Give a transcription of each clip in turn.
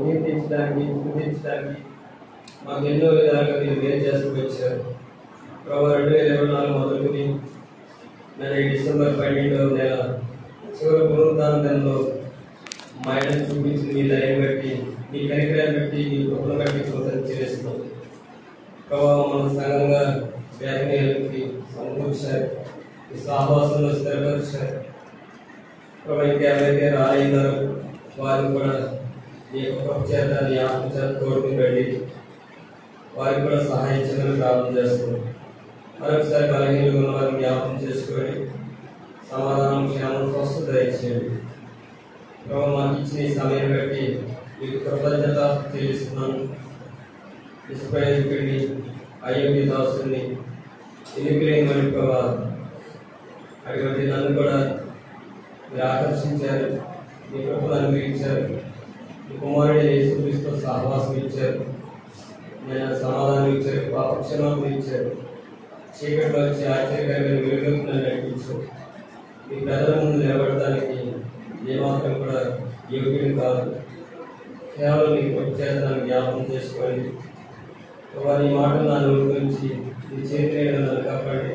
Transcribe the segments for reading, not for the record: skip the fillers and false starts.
కీర్తించడానికి స్తుతించడానికి మాకు ఎన్నో విధాలుగా మీరు మేలు చేస్తూ వచ్చారు. ప్రభు 2024 మొదలుకొని నేను డిసెంబర్ 12వ నెల చివరి పునరుద్ధానంలో మా ఆయన చూపించిన మీ దయని బట్టి మీ కనికరాన్ని బట్టి మీ కృపను బట్టి కృతజ్ఞత చేస్తున్నాం. ప్రభావ మన సంఘంగా వ్యాఖ్యానాలకి సమకూర్చారు, ఈ సహవాసంలో స్థిరపరిచారు. ప్రభు ఇంకెవరైతే రాలేనారో వారిని కూడా మీ యొక్క కృప చేత నీ ఆత్మ చేత తోడుకుని రండి, వారికి కూడా సహాయం చేయమని ప్రార్థన చేస్తున్నాం. మరొకసారి బలహీనంగా ఉన్న వారిని జ్ఞాపకం చేసుకొని సమాధానం, క్షేమం, స్వస్థత దయచేయండి. ప్రభు మాకు ఇచ్చిన ఈ సమయం బట్టి మీకు కృతజ్ఞత చెల్లిస్తున్నాను. ఇసుపడి అయోగ్య దాసుని ఎన్నికలేని ప్రభా అటువంటి నన్ను కూడా మీరు ఆకర్షించారు, మీ కృపను అనుగ్రహించారు, మీ కుమారుడి యేసుక్రీస్తు సహవాసం ఇచ్చారు, నేను సమాధానం ఇచ్చారు, పాపక్షమాపణ ఇచ్చారు, చీకట్లో వచ్చి ఆశ్చర్యకరమైన వెలుగులోకి నన్ను నడిపించారు. మీ ప్రజల ముందు నిలబడటానికి ఏమాత్రం కూడా యోగ్యుడు కాదు, కేవలం మీ కృప చేత నన్ను జ్ఞాపకం చేసుకోండి. వారి మాటలు నా నోటి గురించి మీ చేతిలో నన్ను కాపాడి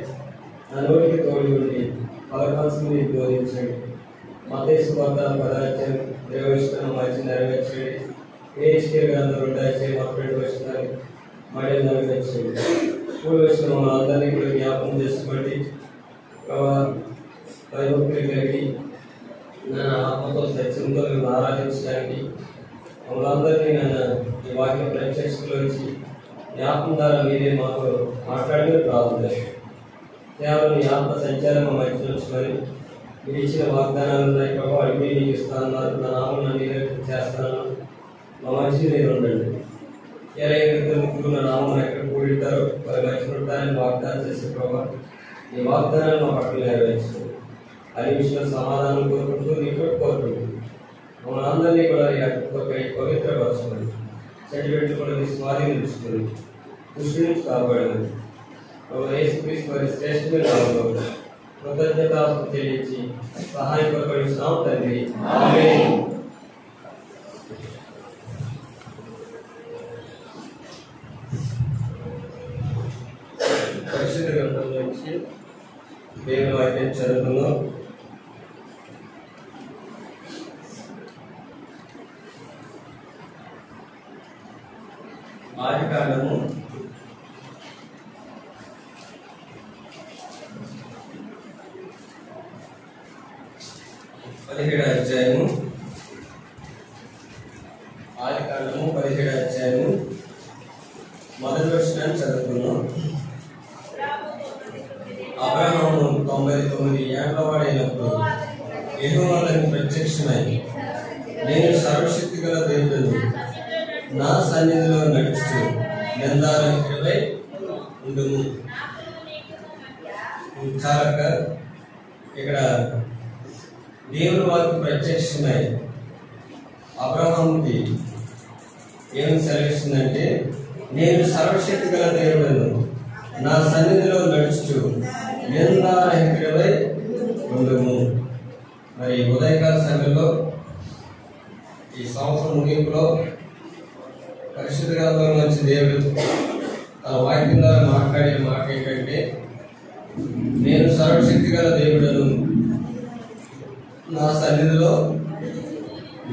నా నోటికి తోడు ఉండి పలకాల్సింది బోధించండి. మత్తయి సువార్త 10 20 మార్చి నెరవేర్చండి. ఏహెచ్కేల్ గ్రంథం 2 32 వచనాలు మళ్ళీ నెరవేర్చండి. స్కూల్ వచ్చిన మమ్మల్ని అందరినీ కూడా జ్ఞాపకం చేసుకోండి. భయభక్తులు కలిగి నా ఆత్మతో సత్యంతో మేము ఆరాధించడానికి మమ్మల్ని అందరినీ నన్ను ఈ వాక్య ప్రత్యక్షలోంచి జ్ఞాపకం ద్వారా మీరే మాకు మాట్లాడి ప్రార్థన. కేవలం మీ ఆత్మ సంచారం మా మధ్య ఉంచుకొని మీరు ఇచ్చిన వాగ్దానాలు ఉన్నాయి ప్రభావ, అడిగి నీకు ఇస్తానన్నారు, నా నామం నేను చేస్తాను, మా మనిషి నేను ఉండండి. ఎవరైతే ముగ్గురు నా నామం ఎక్కడ కూడింటారో వారి మధ్య ఉంటారని వాగ్దానం చేసే ప్రభావ, ఈ వాగ్దానాలు మా పట్ల నెరవేర్చండి. అన్ని విషయంలో సమాధానం కోరుకుంటూ నీ కూడా కోరుకుంటుంది మమ్మల్ని అందరినీ కూడా పవిత్రపరచుకోండి. చెడ్డ కూడా మీ స్వాధీనించుకోండి, దృష్టి నుంచి కాపాడండి. యేసుక్రీస్తు వారి శ్రేష్టమైన నామములో కృతజ్ఞతాస్తుతులు చెల్లించి సహాయపడిస్తున్నాం తండ్రి, ఆమేన్. పరిశుద్ధ గ్రంథం నుంచి దేవుని వాక్యం చదువుతున్నాం. ఆదికాండము 17వ అధ్యాయము. ఆదికాండము 17వ అధ్యాయము మొదటి వచనాన్ని చదువుతున్నాం. అబ్రహాము 99 ఏళ్ల వాడైనప్పుడు యెహోవా అతనికి ప్రత్యక్షమై, నేను సర్వశక్తి గల దేవుడను, నా సన్నిధిలో నడుస్తూ నిందారహితుడై ఉండుము. చాలక ఇక్కడ దేవుని వారికి ప్రత్యక్షమై అబ్రహాముకి ఏమి సెలవిస్తుందంటే, నేను సర్వశక్తి గల దేవుడను, నా సన్నిధిలో నడుస్తూ నిందారహితుడై ఉండుము. మరి ఉదయకాల సమయంలో ఈ సంవత్సరం ముగింపులో పరిశుద్ధ గ్రంథంలో నుంచి దేవుడు తన వాక్యం ద్వారా మాట్లాడే మాట ఏంటంటే, నేను సర్వశక్తి గల దేవుడను, నా సన్నిధిలో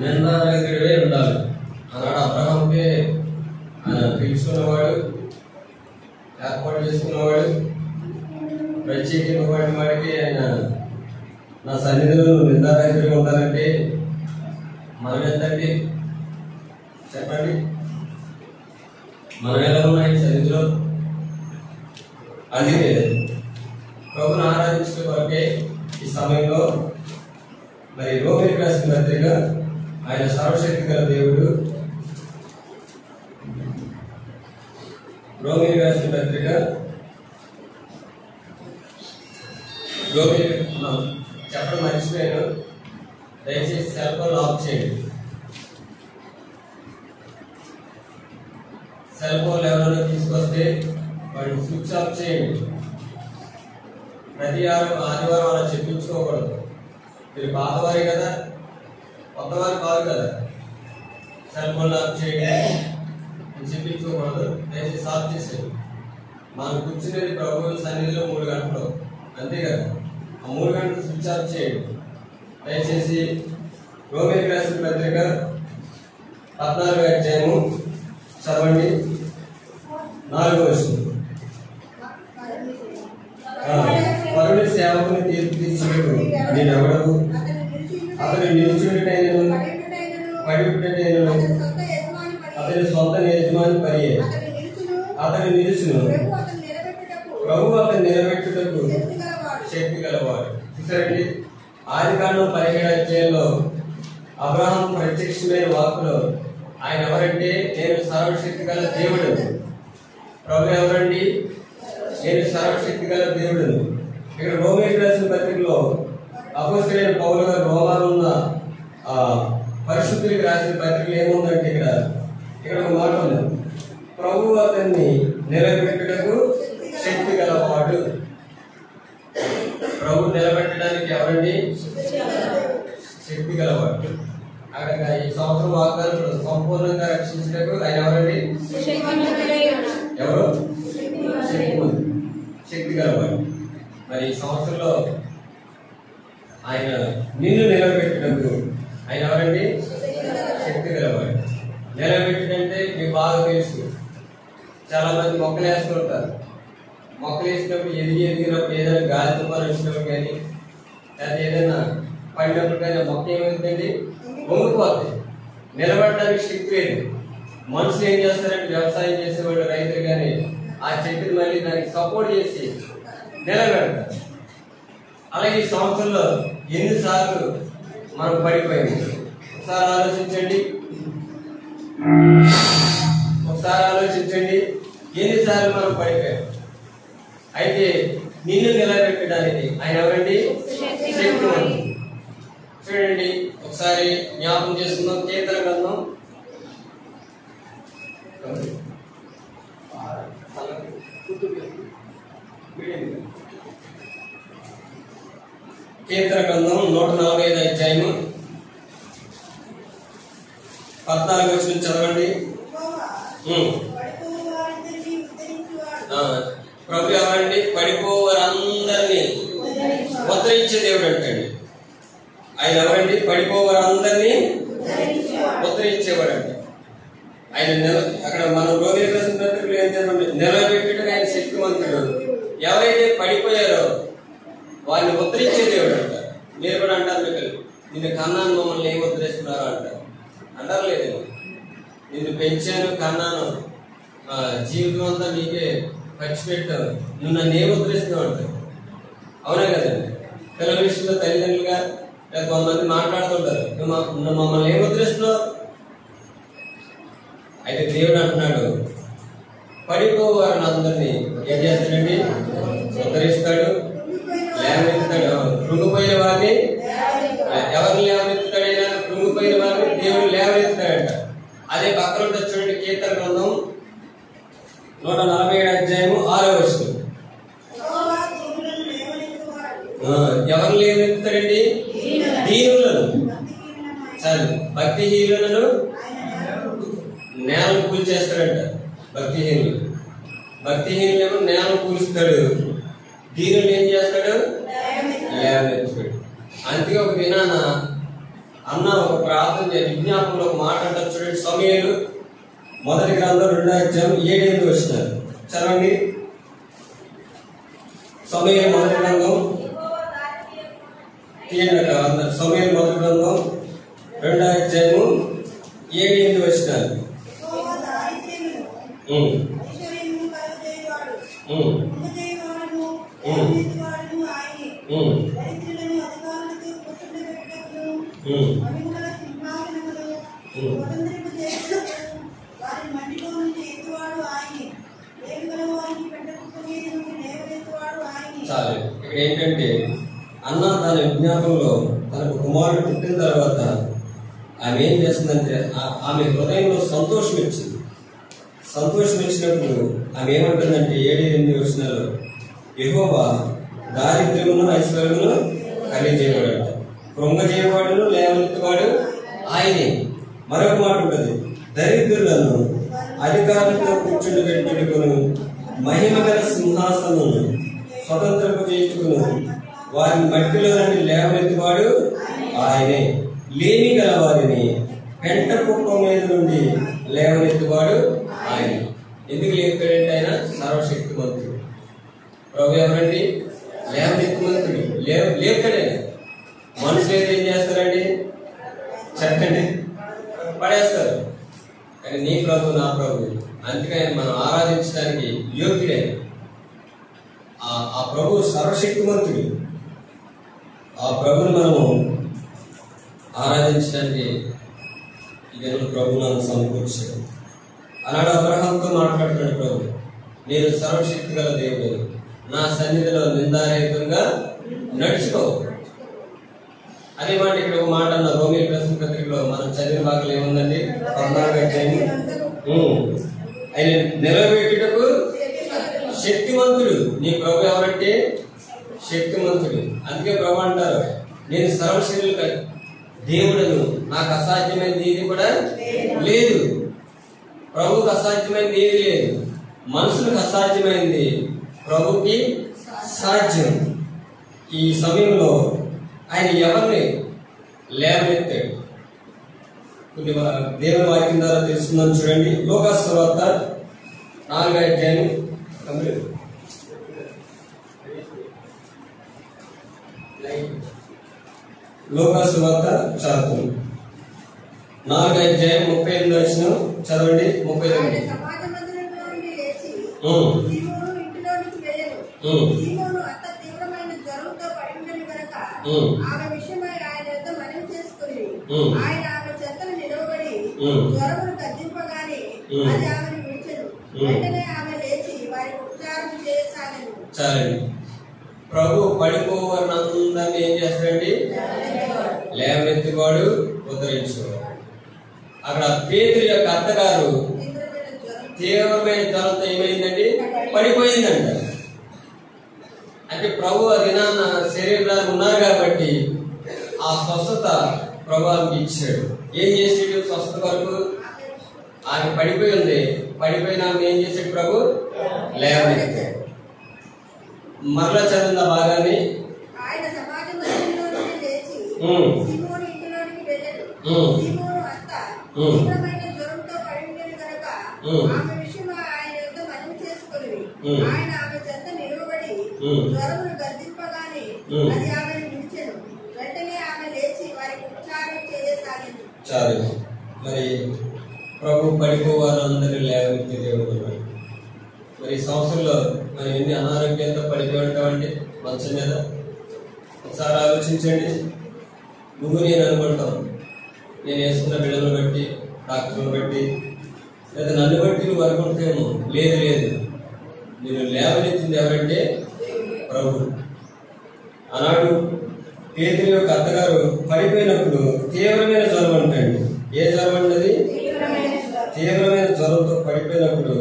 నిందారహితుడై ఉండాలి అన్నాడు. అబ్రహాముకే ఆయన పిలుచుకున్నవాడు, ఏర్పాటు చేసుకున్నవాడు, ప్రత్యేకింపబడిన వాడికి ఆయన నా సన్నిధిలో నిందారహితుడిగా ఉండాలంటే మనం ఎంతండి చెప్పండి? మనం ఎలా ఉన్నాయి సన్నిధిలో? అందుకే ప్రభుని ఆరాధించే వరకే ఈ సమయంలో మరి రోమిలకు రాసిన పత్రిక, ఆయన సర్వశక్తి గల దేవుడు, రోమిలకు రాసిన పత్రిక చెప్పడం మర్చిపోయాను, దయచేసి సెల్ ఫోన్ ఆఫ్ చేయండి. సెల్ ఫోన్ ఎవరైనా తీసుకొస్తే వాటిని స్విచ్ ఆఫ్ చేయండి. ప్రతి ఆదివారం అలా చెప్పించుకోకూడదు. మీరు పాతవారి కదా, కొత్తవారు కాదు కదా. సెల్ ఫోన్ ఆఫ్ చేయండి అని చెప్పించుకోకూడదు. దయచేసి ఆఫ్ చేసేయండి. మనం కూర్చునేది ప్రభు సన్నిధిలో 3 గంటలు, అంతే కదా. ఆ 3 గంటలు స్విచ్ ఆఫ్ చేయండి. దయచేసి రోమీయులకు రాసిన పత్రిక 14వ అధ్యాయము చదవండి, 4వ వచనం. పరుని సేవకుని తీర్పు తీర్చుటకు నేనెవడను, అతని నిలుచుటైనను పడియుటైనను అతని సొంత యజమాని పరియే. అతని నిలుచును, ప్రభు అతను నిలబెట్టుటకు శక్తి గలవాడు. చూసారండి, ఆదికాండం 17వ అధ్యాయంలో అబ్రహాం ప్రత్యక్షమైన వాక్కులో ఆయన ఎవరంటే, నేను సర్వశక్తి గల దేవుడు. ప్రభు ఎవరండి? నేను సర్వశక్తి గల దేవుడును. ఇక్కడ రోమీయులకు రాసిన పత్రికలో అపోస్తలుడైన పౌలు గారు రోమాలో ఉన్న పరిశుద్ధులకు రాసిన పత్రికలు ఏముందంటే, ఇక్కడ ఒక మాట ఉంది, ప్రభు అతన్ని నిలబెట్టుటకు శక్తి గలవాడు. ప్రభు నిలబెట్టడానికి ఎవరండి? శక్తి గలవాడు. అక్కడ ఈ సంవత్సరం వాగ్దానం సంపూర్ణంగా రక్షించటకు ఆయన ఎవరండి? ఎవరు? శక్తి గలవాడు. మరి ఈ సంవత్సరంలో ఆయన నిన్ను నిలబెట్టటకు ఆయన ఎవరండి? శక్తి గలవాడు. నిలబెట్టడంటే మీకు బాగా తెలుసు. చాలా మంది మొక్కలు వేస్తుంటారు. మొక్కలు వేసినప్పుడు ఎదిగినప్పుడు ఏదైనా గాలి తుఫాను వచ్చినప్పుడు కానీ లేదా ఏదైనా పడినప్పుడు కానీ ఆ మొక్క ఏమవుతుందండి? వంగిపోతుంది. నిలబడడానికి శక్తి లేదు. మనుషులు ఏం చేస్తారంటే, వ్యవసాయం చేసేవాళ్ళు రైతులు కానీ ఆ చెట్టుని మళ్ళీ దానికి సపోర్ట్ చేసి నిలబెడతారు. అలాగే ఈ సంవత్సరంలో ఎన్నిసార్లు మనం పడిపోయింది ఒకసారి ఆలోచించండి. ఎన్నిసార్లు మనం పడిపోయాం. అయితే నిన్ను నిలబెట్టడానికి ఆయన ఎవరండి? శక్తివంతుడు. చూడండి, ఒకసారి జ్ఞాపకం చేసుకుందాం. కీర్తన గ్రంథం 145వ అధ్యాయము 14వ వచనం చదవండి. ప్రభు ఎవరండి? పడిపోవారందరినీ ఉద్ధరించే దేవుడు అంటండి. ఆయన ఎవరండి? పడిపోవారందరినీ ఉద్ధరించేవాడు అంట. ఆయన అక్కడ మనం రోమీయులకు రాసిన పత్రికలో ఏం చదవండి? నిలబెట్టడానికి ఆయన శక్తివంతుడు. ఎవరైతే పడిపోయారో వారిని ఉద్ధరించే దేవుడు అంట. మీరు కూడా అంటారు, మీకు నిన్ను కన్నాను, మమ్మల్ని ఏం ఉద్ధరిస్తున్నారో అంటారు. అంటారు లేదు, నిన్ను పెంచాను, కన్నాను, జీవితం అంతా నీకే ఖర్చు పెట్టావు, నువ్వు నన్ను ఏం ఉద్ధరిస్తున్నావు అంటారు. అవునా కదండి? పిల్లల విషయంలో తల్లిదండ్రులుగా కొంతమంది మాట్లాడుతుంటారు, నువ్వు మమ్మల్ని ఏం ఉద్ధరిస్తున్నావు. అయితే దేవుడు అంటున్నాడు, పడిపోవారిని అందరినీ ఏం చేస్తాడండి? ఉద్ధరిస్తాడు, లేవనెత్తుతాడు. కృంగిపోయిన వారిని ఎవరిని లేవనెత్తుతాడైనా? కృంగిపోయిన వారిని దేవుడు లేవనెత్తుతాడంట. అదే పక్కన ఉంటుంది చూడండి, కీర్తన గ్రంథం 147వ అధ్యాయము 6వ వచనం. ఎవరు లేవనెత్తుతాడండి? దీనులను, భక్తిహీనులను నేలను కూల్చేస్తాడంట. భక్తిహీనులేమో నేలను కూలుస్తాడు, దీనులు ఏం చేస్తాడు? లేవనెత్తుతాడు. అందుకే ఒక దినాన అన్న ఒక ప్రార్థన విజ్ఞాపనలో ఒక మాట అంటారు చూడండి. సమూయేలు మొదటి గ్రంథం 2వ అధ్యాయం 7 వచనాలు చదవండి. సమూయేలు మొదటి గ్రంథం సమూయేలు మొదటి గ్రంథం 2వ అధ్యాయము 7 వచనాలు. చాలు. ఇక్కడ ఏంటంటే, అన్న తన విజ్ఞాపంలో తనకు కుమారుడు పుట్టిన తర్వాత ఆమె ఏం చేస్తుందంటే, ఆమె హృదయంలో సంతోషం ఇచ్చింది. సంతోషం ఇచ్చినప్పుడు ఆమె ఏమంటుందంటే 7-8 వచనాల్లో, యెహోవా దారిద్ర్యమును ఐశ్వర్యమును కలిగజేయవాడు, కృంగజేయవాడును లేవనెత్తువాడు ఆయనే. మరొక మాట ఉంటుంది, దరిద్రులను అధికారులతో కూర్చుండబెట్టుకును, మహిమ గల సింహాసనం స్వతంత్రపు చేసుకును, వారిని మట్టిలో నుండి లేవనెత్తివాడు ఆయనే. లేమి గల వారిని పెంట కుప్ప మీద నుండి లేవనెత్తివాడు ఆయన. ఎందుకు లేపుతాడంటే ఆయన సర్వశక్తిమంతుడు. ప్రభు ఎవరండి? లేవనెత్తిమంతుడు. లేపుతాడే. మనుషులు అయితే ఏం చేస్తారండి? చెప్పండి, పడేస్తారు. కానీ నీ ప్రభు నా ప్రభు, అందుకని మనం ఆరాధించడానికి యోగ్యుడే. ఆ ప్రభు సర్వశక్తిమంతుడు. ఆ ప్రభుని మనము ఆరాధించడానికి ఇదే ప్రభు నన్ను సమకూర్చాడు. అలాంటి అబ్రహాంతో మాట్లాడుతున్నాడు ప్రభు, నేను సర్వశక్తి గల దేవుడు, నా సన్నిధిలో నిందారహితంగా నడుచుకో అనే మాట ఇక్కడ ఒక మాట అన్న రోమీ ప్రశ్న పత్రికలో మనం చదివిన భాగంలో ఏముందండి? 14వ అధ్యాయం. ఆయన నిలబెట్టుటకు శక్తిమంతుడు. నీ ప్రభు ఎవరంటే శక్తిమంతుడు. అందుకే ప్రభు అంటారు, నేను సర్వశక్తులు దేవుడను, నాకు అసాధ్యమైనది ఏది కూడా లేదు. ప్రభుకి అసాధ్యమైనది ఏది లేదు. మనుషులకు అసాధ్యమైనది ప్రభుకి సాధ్యం. ఈ సమయంలో ఆయన ఎవరిని లేవనెత్తాడు? కొన్ని దేవుని వాక్యం ద్వారా తెలుసుకుందాం. చూడండి, లూకాసు సువార్త 4వ అధ్యాయం. లూకాసు సువార్త చదువుతుంది 4వ అధ్యాయం 38వ వచనం చదవండి. 39. ఆమె విషయమై ఆయన యొద్ద మనవి చేసుకుని ఆయన ఆమె చెత్తను నిలవబడి జ్వరమును గద్దింపగానే అది ఆమెను విడిచెను. వెంటనే ఆమె లేచి వారికి ఉపచారం చేయసాగెను. చాలండి. ప్రభు పడిపోవాలందరినీ ఏం చేస్తాడండి? లేవనెత్తివాడు, ఉద్ధరించేవాడు. అక్కడ పేతురు యొక్క అత్తగారు తీవ్రమైన జ్వరంతో ఏమైందండి? పడిపోయిందంట. అంటే ప్రభు ఆ దినాన్న శరీరాలు ఉన్నారు కాబట్టి ఆ స్వస్థత ప్రభావం ఇచ్చాడు. ఏం చేసాడు? స్వస్థత వరకు ఆమె పడిపోయి ఉంది. పడిపోయిన ఆమె ఏం చేశాడు? ప్రభు లేవనెత్తాడు. మరలా చదివిన భాగాన్ని ఆయన సమాజ మందిరంలో నుండి లేచి సీమోను ఇంటిలోనికి వెళ్ళాడు. సీమోను అత్త తీవ్రమైన జ్వరంతో పడి ఉండేది కనుక ఆమె విషయమై ఆయన యొద్ద మనవి చేసుకుని ఆయన ఆమె చెంత నిలవబడి జ్వరమును గద్దింపగానే అది ఆమెను విడిచెను. వెంటనే ఆమె లేచి వారికి ఉపచారం చేయసాగింది. చాలు. మరి ప్రభు పడిపోవాలందరూ లేవనెత్తే దేవుడు. మరి ఈ సంవత్సరంలో మనం ఎన్ని అనారోగ్యంతో పడిపోయి ఉంటామండి మంచం మీద. ఒకసారి ఆలోచించండి. నువ్వు నేను అనుకుంటాం, నేను వేసుకున్న బిడ్డలను బట్టి, డాక్టర్లను బట్టి, లేదా నన్ను బట్టి నువ్వు అనుకుంటేమో. లేదు లేదు, నేను లేవనెత్తింది ఎవరంటే ప్రభు. ఆనాడు పేతురు యొక్క అత్తగారు పడిపోయినప్పుడు తీవ్రమైన జ్వరం అంటండి. ఏ జ్వరం అంటది? తీవ్రమైన జ్వరంతో పడిపోయినప్పుడు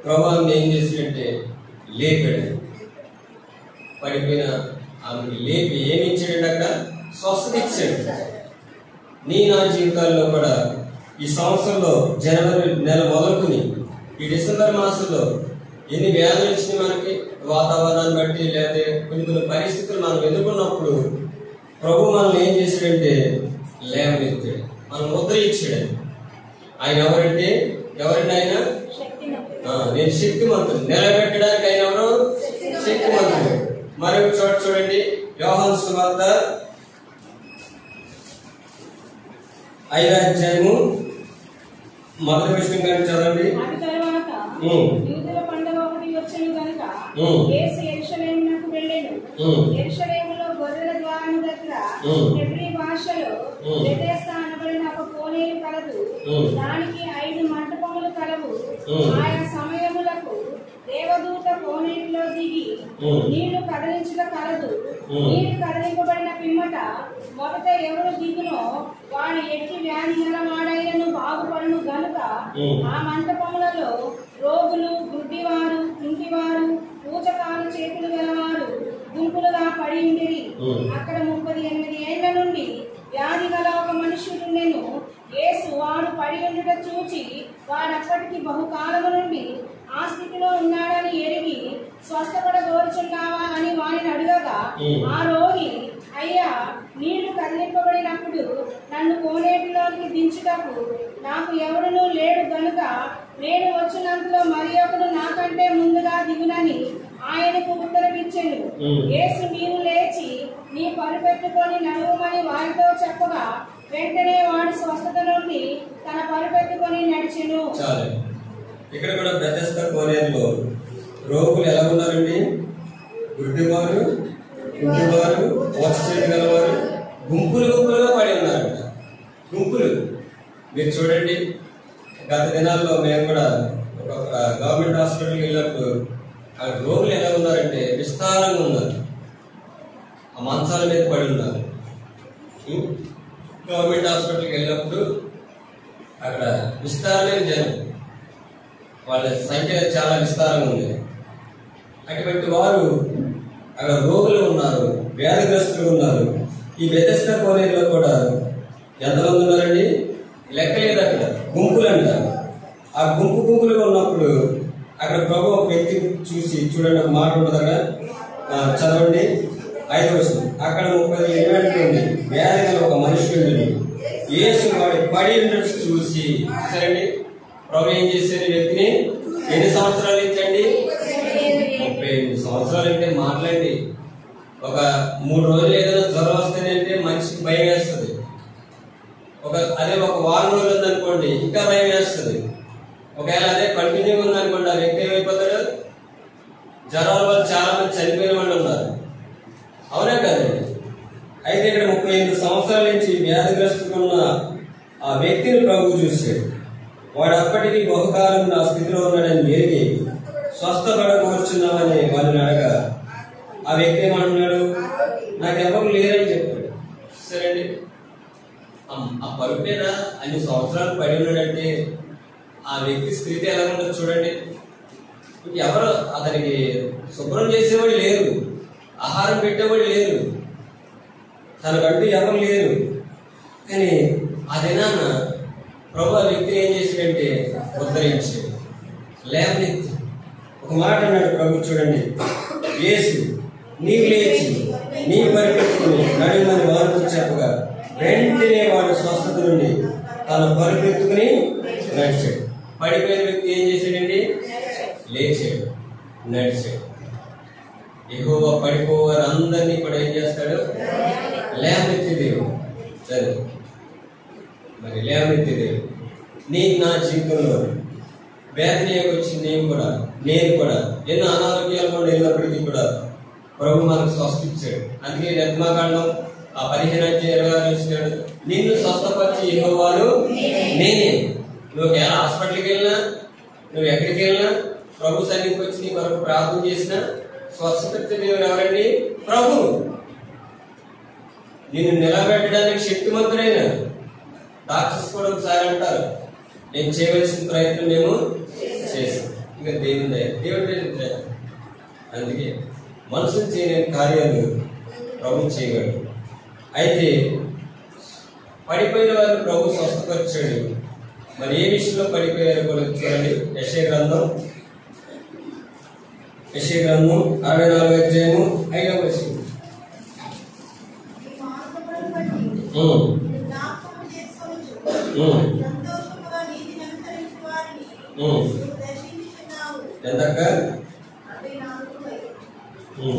ప్రభావం ఏం చేసినట్టే లేపాడు. పడిపోయిన ఆమెకి లేపి ఏమి ఇచ్చాడు? అక్కడ స్వస్థత ఇచ్చాడు. నీ నా జీవితాల్లో కూడా ఈ సంవత్సరంలో జనవరి నెల మొదలుకుని ఈ డిసెంబర్ మాసంలో ఎన్ని వ్యాధులు వచ్చినాయి మనకి, వాతావరణాన్ని బట్టి లేకపోతే కొన్ని కొన్ని పరిస్థితులు మనం ఎదుర్కొన్నప్పుడు ప్రభు మనల్ని ఏం చేశాడంటే లేవనెత్తాడు, మనం ముద్ర ఇచ్చాడు. ఆయన ఎవరంటే ఆయన నేను శక్తిమంతుడు. నిలబెట్టడానికి ఆయన ఎవరు? శక్తిమంతుడు. మరొక చోట చూడండి, యోహాను సువార్త 5వ అధ్యాయము 1వ వచనం కానీ చదవండి. యూదుల పండుగ ఒకటి వచ్చెను గనుక యేసు యెరూషలేమునకు వెళ్ళెను. యెరూషలేములో గొర్రెల ద్వారము దగ్గర హెబ్రీ భాషలో బెతెస్దా అనబడిన ఒక కోనేరు కలదు. దానికి 5 మంటపములు కలవు. ఆయా సమయములకు దేవదూత కోనేరులో దిగి నీళ్లు కదలించుట కలదు. నీళ్లు కదలింపబడిన పిమ్మట మొదట ఎవరు దిగునో వాడు ఎట్టి వ్యాధి గలవాడైనను బాగుపడును గనుక ఆ మంటపములలో రోగులు, గుడ్డివారు, కుంటివారు, పూచకాలు చేతులు గలవారు గుంపులుగా పడి ఉండిరి. అక్కడ 38 ఏళ్ల నుండి వ్యాధి గల ఒక మనుష్యుడు నేను. యేసు వాడు పడి ఉండుట చూచి వాడప్పటికి బహుకాలము నుండి ఆ స్థితిలో ఉన్నాడని ఎరిగి స్వస్థపడగోరుచున్నావా అని వాడిని అడగగా ఆ రోగి, అయ్యా, నీళ్లు కదిలింపబడినప్పుడు నన్ను కోనేటిలోకి దించుటకు నాకు ఎవడునూ లేడు గనుక నేను వచ్చినంతలో మరి ఒకడు నాకంటే ముందుగా దిగునని ఆయనకు ఉత్తరమిచ్చెను. యేసు నీవు లేచి నీ పరుపెట్టుకొని నడువమని వారితో చెప్పగా వెంటనే వాడు స్వస్థత నుండి తన పరుపెట్టుకొని నడిచెను. ఇక్కడ కూడా బెతెస్దా కోనేరులో రోగులు ఎలా ఉన్నారండి? గుడ్డివారు, ఓచచేతి గలవారు గుంపులు గుంపులుగా పడి ఉన్నారంట. గుంపులు. మీరు చూడండి, గత దినాల్లో మేము కూడా ఒక గవర్నమెంట్ హాస్పిటల్కి వెళ్ళినప్పుడు అక్కడ రోగులు ఎలా ఉన్నారంటే విస్తారంగా ఉన్నారు. ఆ మంచాల మీద పడి ఉన్నారు. గవర్నమెంట్ హాస్పిటల్కి వెళ్ళినప్పుడు అక్కడ విస్తారమైన జనం, వాళ్ళ సంఖ్య చాలా విస్తారంగా ఉంది. అటువంటి వారు అక్కడ రోగులు ఉన్నారు, వ్యాధిగ్రస్తులు ఉన్నారు. ఈ బెతెస్దా కోనేరులో కూడా ఎంతమంది ఉన్నారండి? లెక్కలేదు. అక్కడ గుంపులు అంటారు. ఆ గుంపులుగా ఉన్నప్పుడు అక్కడ ప్రభు ఒక వ్యక్తి చూసి, చూడండి, ఒక మాట ఉంటుంది అక్కడ, చదవండి 5వ వచనం. అక్కడ 30 ఉంది. వ్యాధి గల ఒక మనుషుడు యేసు వాడి పడి ఉండడం చూసి, సరేండి, ప్రభు ఏం చేశారు? వ్యక్తిని ఎన్ని సంవత్సరాలు ఇచ్చండి? 38 సంవత్సరాలు. అంటే మాట్లాడి ఒక 3 రోజులు ఏదైనా జ్వరం వస్తేనంటే మనిషికి భయం వేస్తుంది. అదే ఒక వారం రోజులు ఉందనుకోండి, ఇంకా భయం వేస్తుంది. ఒకవేళ అదే కంటిన్యూ ఉందనుకోండి, ఆ వ్యక్తి ఏమైపోతాడు? జ్వరాల వల్ల చాలా మంది చనిపోయిన వాళ్ళు ఉన్నారు. అవునా కదండి? అయితే ఇక్కడ 38 సంవత్సరాల నుంచి వ్యాధిగ్రస్తుగా ఉన్న ఆ వ్యక్తిని ప్రభు చూశాడు. వాడు అప్పటికి బహుకాలం ఆ స్థితిలో ఉన్నాడని ఎరిగి స్వస్థపడకూర్చున్నామని వాళ్ళని అడగా ఆ వ్యక్తి ఏమంటున్నాడు? నాకెవరు లేరని చెప్పాడు. సరేండి, ఆ పరుపు మీద అన్ని సంవత్సరాలు పడి ఉన్నాడంటే ఆ వ్యక్తి స్థితి ఎలా ఉండదు చూడండి. ఎవరు అతనికి శుభ్రం చేసేవాడు లేరు, ఆహారం పెట్టేవాడు లేరు, తనకంటూ ఎవరు లేరు. కానీ అదేనాన్న ప్రభు ఆ వ్యక్తిని ఏం చేశాడంటే ఉద్ధరించాడు, లేవనెత్తి ఒక మాట అన్నాడు ప్రభు. చూడండి, యేసు నీవు లేచి నీ పరిపెట్టుకుని నడుమని వారితో చెప్పగా వెంటనే వాడు స్వస్థత నుండి తన పరిపెట్టుకుని నడిచాడు. పడిపోయిన వ్యక్తి ఏం చేశాడండి? లేచాడు, నడిచాడు. యెహోవా పడిపోవారు అందరినీ కూడా ఏం చేస్తాడు? లేవనెత్తి దేవుడు. సరే, మరి లేవనెత్తి దేవుడు. నీకు నా జీవితంలో వేదన వచ్చి నేను కూడా ఎన్నో అనారోగ్యాలు కూడా వెళ్ళినప్పటికీ కూడా ప్రభు మనకు స్వస్థ ఇచ్చాడు. అందుకే నిర్మాకాండం 15:26 ఇచ్చినాడు, నిన్ను స్వస్థపరిచి యెహోవాను నేనే. నువ్వు ఎలా హాస్పిటల్కి వెళ్ళినా, నువ్వు ఎక్కడికి వెళ్ళినా, ప్రభు సన్నిధికి వచ్చి నీ కొరకు ప్రార్థన చేసినా స్వస్థపరిచే దేవుడు ఎవరండి? ప్రభు. నిన్ను నిలబెట్టడానికి శక్తిమంతుడైన డాక్టర్స్ కూడా ఒకసారి అంటారు, నేను చేయవలసిన ప్రయత్నం మేము చేస్తాం. ఇంకా దేవుడి అందుకే మనుషులు చేయలేని కార్యాలు ప్రభు చేయగలడు. అయితే పడిపోయిన వారిని ప్రభు స్వస్థపరిచాడు. మరి ఏ విషయంలో పడిపోయారు కూడా చూడండి. యెషయా గ్రంథం 64వ అధ్యాయము 5వ వచనం.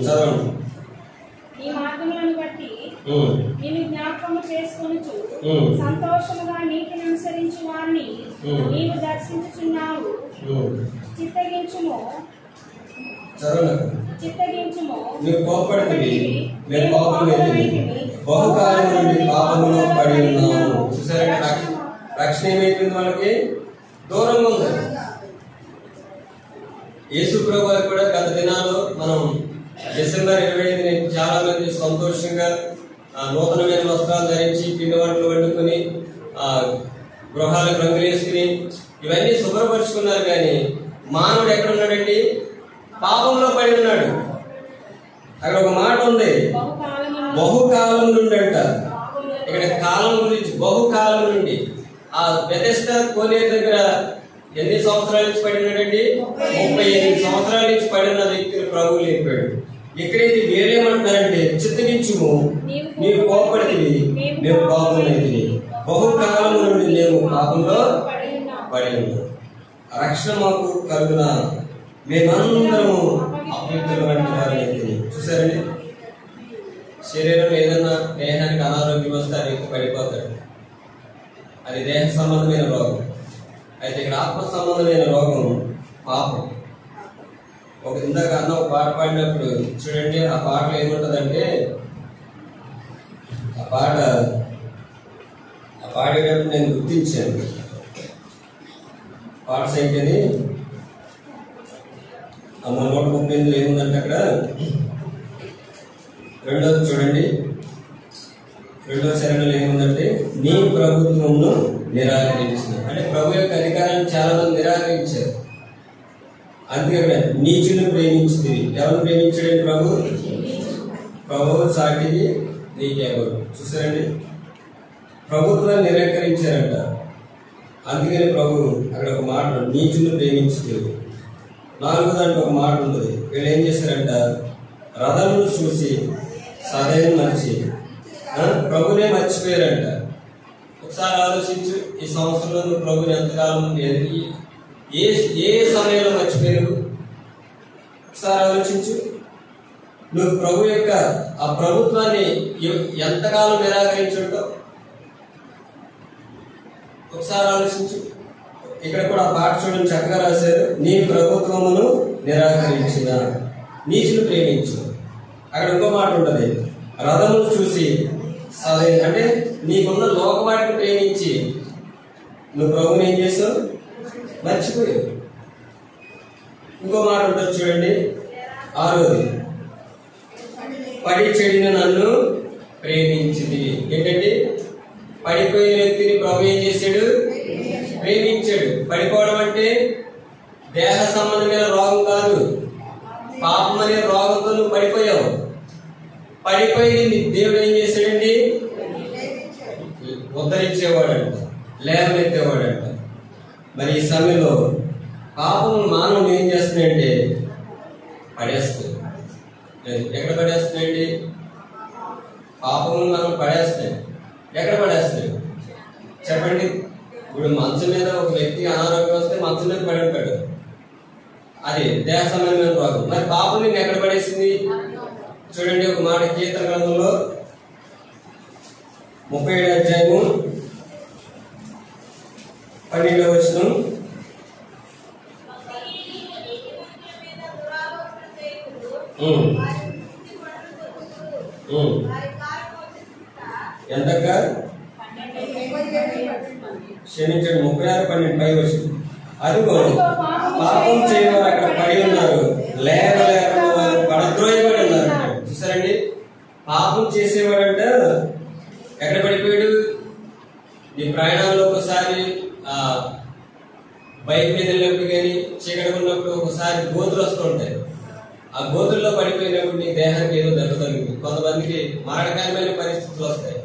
చదవండి. ఈ మార్గములను బట్టి నిన్ను జ్ఞాపకము చేసుకొనుచు సంతోషముగా నీతిని అనుసరించి వారిని నీవు దర్శించుచున్నావు. చిత్తగించుము. నీవు కోపపడితివి, మేము కోపపడలేదు, బహుకాలం నుండి పాపములో పడి ఉన్నాము. చూసారా, రక్షణ ఏమైపోయింది? వాళ్ళకి దూరంగా ఉంది. యేసు ప్రభువు కూడా గత దినాల్లో మనం డిసెంబర్ 25ని చాలా మంది సంతోషంగా నూతనమైన వస్త్రాలు ధరించి పిండి వంటలు వండుకొని గృహాలకు రంగులు వేసుకుని ఇవన్నీ శుభ్రపరుచుకున్నారు. కానీ మానవుడు ఎక్కడ ఉన్నాడండి? పాపంలో పడి ఉన్నాడు. అక్కడ ఒక మాట ఉంది, బహుకాలం నుండి అంట. ఇక్కడ కాలం గురించి బహుకాలం నుండి ఆ బెతెస్దా కోనేరు దగ్గర ఎన్ని సంవత్సరాల నుంచి పడి ఉన్నాడండి? 38 సంవత్సరాల నుంచి పడిన వ్యక్తిని ప్రభువు లేపాడు. ఎక్కడైతే వేరేమంటున్నారంటే చిత్తగించుము, నీవు కోపడితివి, మేము పాపమైతివి, బహుకాలం నుండి మేము పాపంలో పడి ఉన్నాం, రక్షణ మాకు కలుగునా, మేమందరము అపవిత్రుల వంటి వారిని. చూసారండి, శరీరంలో ఏదన్నా దేహానికి అనారోగ్యం వస్తే ఆ వ్యక్తి పడిపోతాడు. అది దేహ సంబంధమైన రోగం. అయితే ఇక్కడ ఆత్మ సంబంధమైన రోగం పాపం. ఒక ఇందాక అన్న ఒక పాట పాడినప్పుడు చూడండి, ఆ పాటలో ఏముంటదంటే, ఆ పాడేటప్పుడు నేను గుర్తించాను. పాట సంఖ్యని 138 ఏముందంటే అక్కడ రెండోది చూడండి, రెండో చరణంలో ఏముందంటే, నీ ప్రభుత్వమును నిరాకరించిన. అంటే ప్రభు యొక్క అధికారాన్ని చాలా మంది నిరాకరించారు. అందుకే నీచును ప్రేమించింది. ఎవరు ప్రేమించాడు? ప్రభు సాటికి నీకెవరు. చూసారండి, ప్రభుత్వాన్ని నిరాకరించారంట. అందుకని ప్రభు అక్కడ ఒక మాట, నీచును ప్రేమించింది. 4వ దాంట్లో ఒక మాట ఉంది, వీళ్ళు ఏం చేశారంట, రథమును చూసి సదయం మర్చి ప్రభునే మర్చిపోయారంట. ఒకసారి ఆలోచించు, ఈ సంవత్సరంలో ప్రభుని ఎంతకాలం ఏ సమయంలో మర్చిపోయారు? ఒకసారి ఆలోచించు. నువ్వు ప్రభు యొక్క ఆ ప్రభుత్వాన్ని ఎంతకాలం నిరాకరించుంటావు? ఒకసారి ఆలోచించు. ఇక్కడ కూడా ఆ పాట చూడండి, చక్కగా రాశారు, నీ ప్రభుత్వమును నిరాకరించిన, నీచును ప్రేమించు. అక్కడ ఇంకో మాట ఉంటుంది, రథమును చూసి సదయం, అంటే నీకున్న లోకవాటిని ప్రేమించి నువ్వు ప్రభుని ఏం చేస్తావు? మర్చిపోయావు. ఇంకో మాట ఉంటుంది చూడండి, 6వది, పడి చెడిన నన్ను ప్రేమించింది. ఏంటంటే పడిపోయిన వ్యక్తిని ప్రభు ఏం చేశాడు? ప్రేమించాడు. పడిపోవడం అంటే దేహ సంబంధమైన రోగం కాదు, పాపం అనే రోగంతో నువ్వు పడిపోయావు. పడిపోయింది దేవుడు ఏం చేశాడండి? ఉద్ధరించేవాడంట, లేవనెత్తేవాడంట. మరి ఈ సమయంలో పాపం మానవుడు ఏం చేస్తున్నాయంటే పడేస్తుంది. ఎక్కడ పడేస్తున్నాయండి? పాపమును మనం పడేస్తాం. ఎక్కడ పడేస్తాం చెప్పండి? ఇప్పుడు మంచం మీద ఒక వ్యక్తి అనారోగ్యం వస్తే మంచం మీద పడి ఉంటాడు, అది దేహ సంబంధమైన రోగం. మరి పాపం నేను ఎక్కడ పడేసింది? చూడండి, ఒక మాట కీర్తన గ్రంథంలో 37వ అధ్యాయము 12వ వచనం, ఎంతగా క్షమించండి, 36:12 వచనం, అదిగో పాపం చేయవారు అక్కడ పడి ఉన్నారు, లేక వారు పడద్రోయబడి ఉన్నారు. చూసారండి, పాపం చేసేవాడంట ఎక్కడ పడిపోయాడు? నీ ప్రయాణంలో ఒకసారి బైక్ మీద వెళ్ళినప్పుడు కానీ చీకటి ఉన్నప్పుడు ఒకసారి గోతులు వస్తూ ఉంటాయి. ఆ గోతుల్లో పడిపోయినప్పుడు నీ దేహానికి ఏదో దెబ్బ తగ్గింది. కొంతమందికి మరణకరమైన పరిస్థితులు వస్తాయి.